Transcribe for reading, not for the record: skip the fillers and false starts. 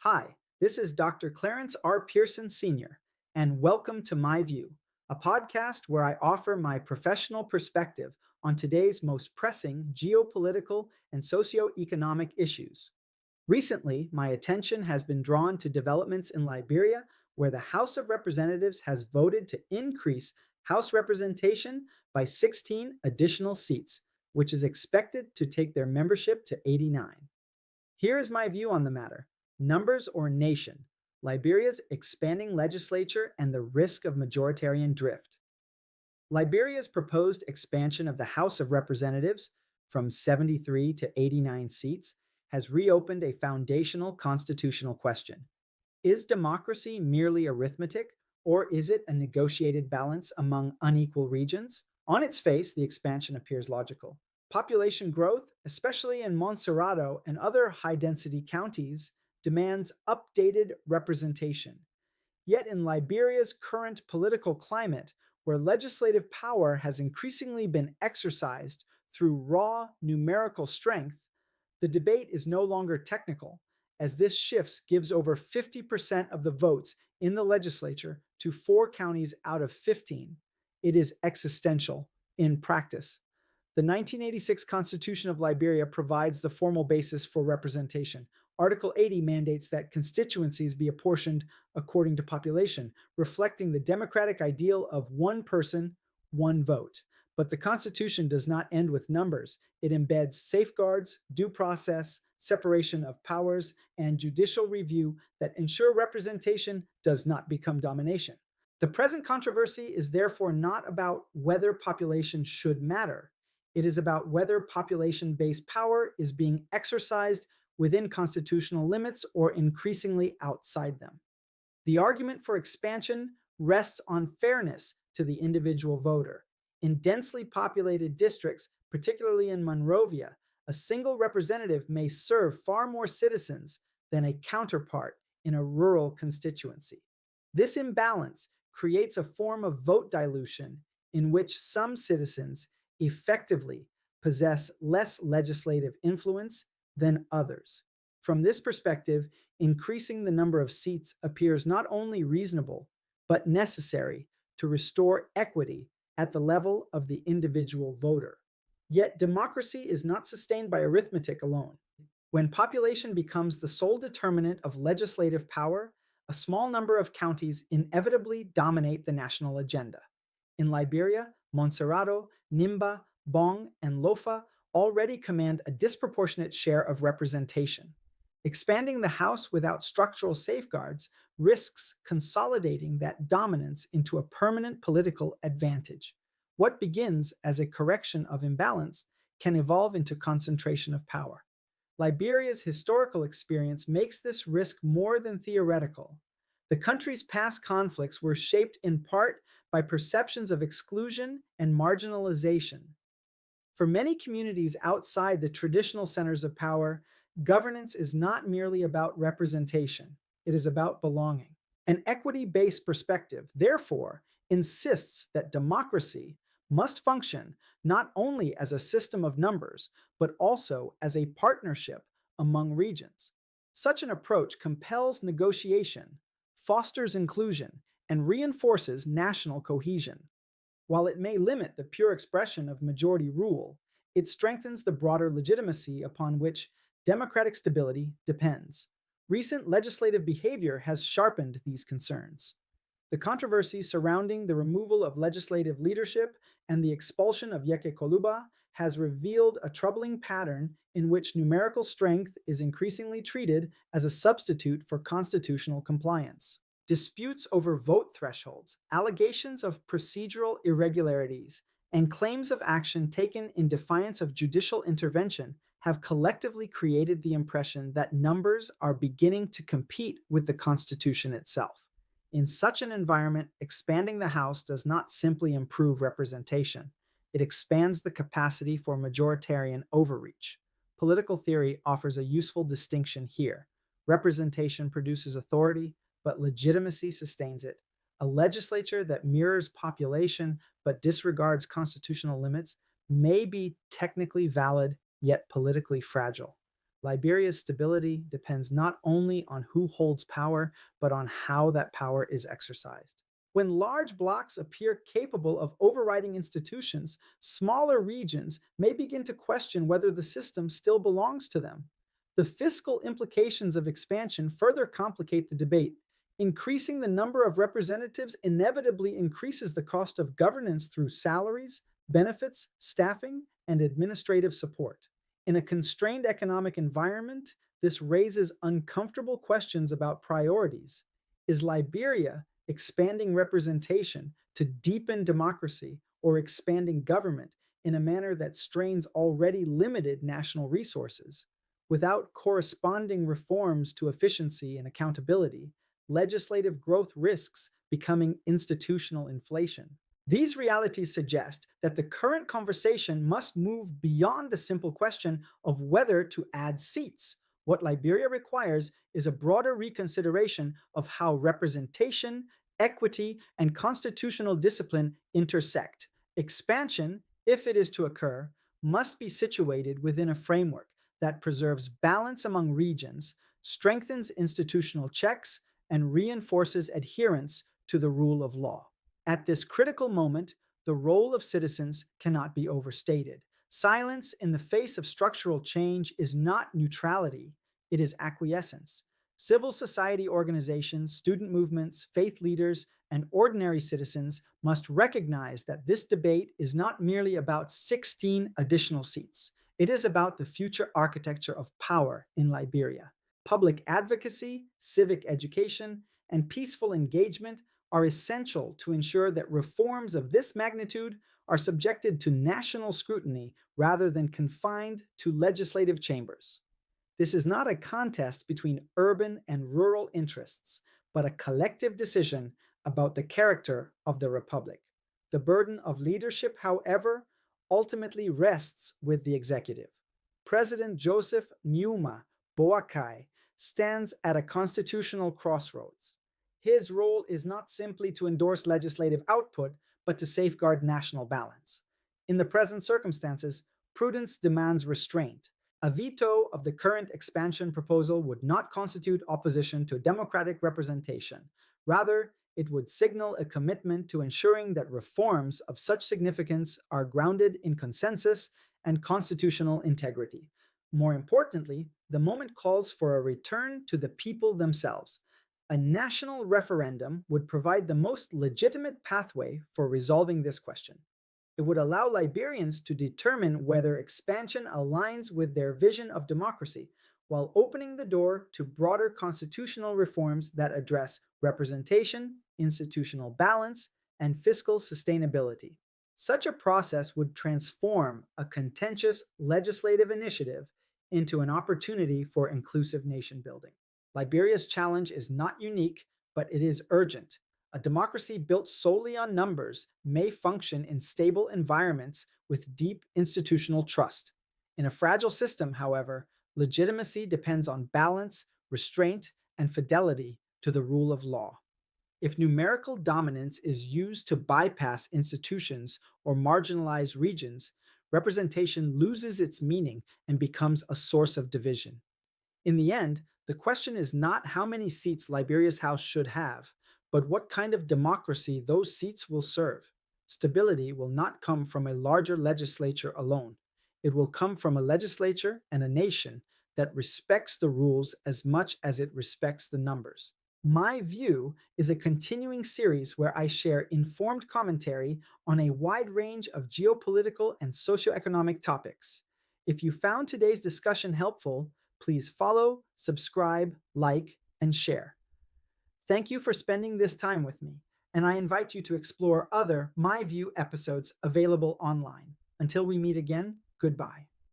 Hi, this is Dr. Clarence R. Pearson Sr., and welcome to My View, a podcast where I offer my professional perspective on today's most pressing geopolitical and socioeconomic issues. Recently, my attention has been drawn to developments in Liberia, where the House of Representatives has voted to increase House representation by 16 additional seats, which is expected to take their membership to 89. Here is my view on the matter: numbers or nation, Liberia's expanding legislature, and the risk of majoritarian drift. Liberia's proposed expansion of the House of Representatives from 73 to 89 seats has reopened a foundational constitutional question. Is democracy merely arithmetic, or is it a negotiated balance among unequal regions? On its face, the expansion appears logical. Population growth, especially in Montserrado and other high density counties, demands updated representation. Yet, in Liberia's current political climate, where legislative power has increasingly been exercised through raw numerical strength, the debate is no longer technical, as this shifts gives over 50% of the votes in the legislature to four counties out of 15. It is existential in practice. The 1986 Constitution of Liberia provides the formal basis for representation. Article 80 mandates that constituencies be apportioned according to population, reflecting the democratic ideal of one person, one vote. But the Constitution does not end with numbers. It embeds safeguards, due process, separation of powers, and judicial review that ensure representation does not become domination. The present controversy is therefore not about whether population should matter. It is about whether population based power is being exercised within constitutional limits or increasingly outside them. The argument for expansion rests on fairness to the individual voter. In densely populated districts, particularly in Monrovia, a single representative may serve far more citizens than a counterpart in a rural constituency. This imbalance creates a form of vote dilution in which some citizens effectively possess less legislative influence than others. From this perspective, increasing the number of seats appears not only reasonable, but necessary to restore equity at the level of the individual voter. Yet, democracy is not sustained by arithmetic alone. When population becomes the sole determinant of legislative power, a small number of counties inevitably dominate the national agenda. In Liberia, Montserrado, Nimba, Bong, and Lofa already command a disproportionate share of representation. Expanding the House without structural safeguards risks consolidating that dominance into a permanent political advantage. What begins as a correction of imbalance can evolve into concentration of power. Liberia's historical experience makes this risk more than theoretical. The country's past conflicts were shaped in part by perceptions of exclusion and marginalization. For many communities outside the traditional centers of power, governance is not merely about representation, it is about belonging. An equity based perspective, therefore, insists that democracy must function not only as a system of numbers, but also as a partnership among regions. Such an approach compels negotiation, fosters inclusion, and reinforces national cohesion. While it may limit the pure expression of majority rule, it strengthens the broader legitimacy upon which democratic stability depends. Recent legislative behavior has sharpened these concerns. The controversy surrounding the removal of legislative leadership and the expulsion of Yeke Koluba has revealed a troubling pattern in which numerical strength is increasingly treated as a substitute for constitutional compliance. Disputes over vote thresholds, allegations of procedural irregularities, and claims of action taken in defiance of judicial intervention have collectively created the impression that numbers are beginning to compete with the Constitution itself. In such an environment, expanding the House does not simply improve representation, it expands the capacity for majoritarian overreach. Political theory offers a useful distinction here. Representation produces authority, but legitimacy sustains it. A legislature that mirrors population but disregards constitutional limits may be technically valid yet politically fragile. Liberia's stability depends not only on who holds power, but on how that power is exercised. When large blocs appear capable of overriding institutions, smaller regions may begin to question whether the system still belongs to them. The fiscal implications of expansion further complicate the debate. Increasing the number of representatives inevitably increases the cost of governance through salaries, benefits, staffing, and administrative support. In a constrained economic environment, this raises uncomfortable questions about priorities. Is Liberia expanding representation to deepen democracy or expanding government in a manner that strains already limited national resources? Without corresponding reforms to efficiency and accountability, legislative growth risks becoming institutional inflation. These realities suggest that the current conversation must move beyond the simple question of whether to add seats. What Liberia requires is a broader reconsideration of how representation, equity, and constitutional discipline intersect. Expansion, if it is to occur, must be situated within a framework that preserves balance among regions, strengthens institutional checks, and reinforces adherence to the rule of law. At this critical moment, the role of citizens cannot be overstated. Silence in the face of structural change is not neutrality, it is acquiescence. Civil society organizations, student movements, faith leaders, and ordinary citizens must recognize that this debate is not merely about 16 additional seats. It is about the future architecture of power in Liberia. Public advocacy, civic education, and peaceful engagement are essential to ensure that reforms of this magnitude are subjected to national scrutiny rather than confined to legislative chambers. This is not a contest between urban and rural interests, but a collective decision about the character of the republic. The burden of leadership, however, ultimately rests with the executive. President Joseph Numa Boakai stands at a constitutional crossroads. His role is not simply to endorse legislative output, but to safeguard national balance. In the present circumstances, prudence demands restraint. A veto of the current expansion proposal would not constitute opposition to democratic representation. Rather, it would signal a commitment to ensuring that reforms of such significance are grounded in consensus and constitutional integrity. More importantly, the moment calls for a return to the people themselves. A national referendum would provide the most legitimate pathway for resolving this question. It would allow Liberians to determine whether expansion aligns with their vision of democracy, while opening the door to broader constitutional reforms that address representation, institutional balance, and fiscal sustainability. Such a process would transform a contentious legislative initiative into an opportunity for inclusive nation building. Liberia's challenge is not unique, but it is urgent. A democracy built solely on numbers may function in stable environments with deep institutional trust. In a fragile system, however, legitimacy depends on balance, restraint, and fidelity to the rule of law. If numerical dominance is used to bypass institutions or marginalize regions, representation loses its meaning and becomes a source of division. In the end, the question is not how many seats Liberia's House should have, but what kind of democracy those seats will serve. Stability will not come from a larger legislature alone. It will come from a legislature and a nation that respects the rules as much as it respects the numbers. My View is a continuing series where I share informed commentary on a wide range of geopolitical and socioeconomic topics. If you found today's discussion helpful, please follow, subscribe, like, and share. Thank you for spending this time with me, and I invite you to explore other My View episodes available online. Until we meet again, goodbye.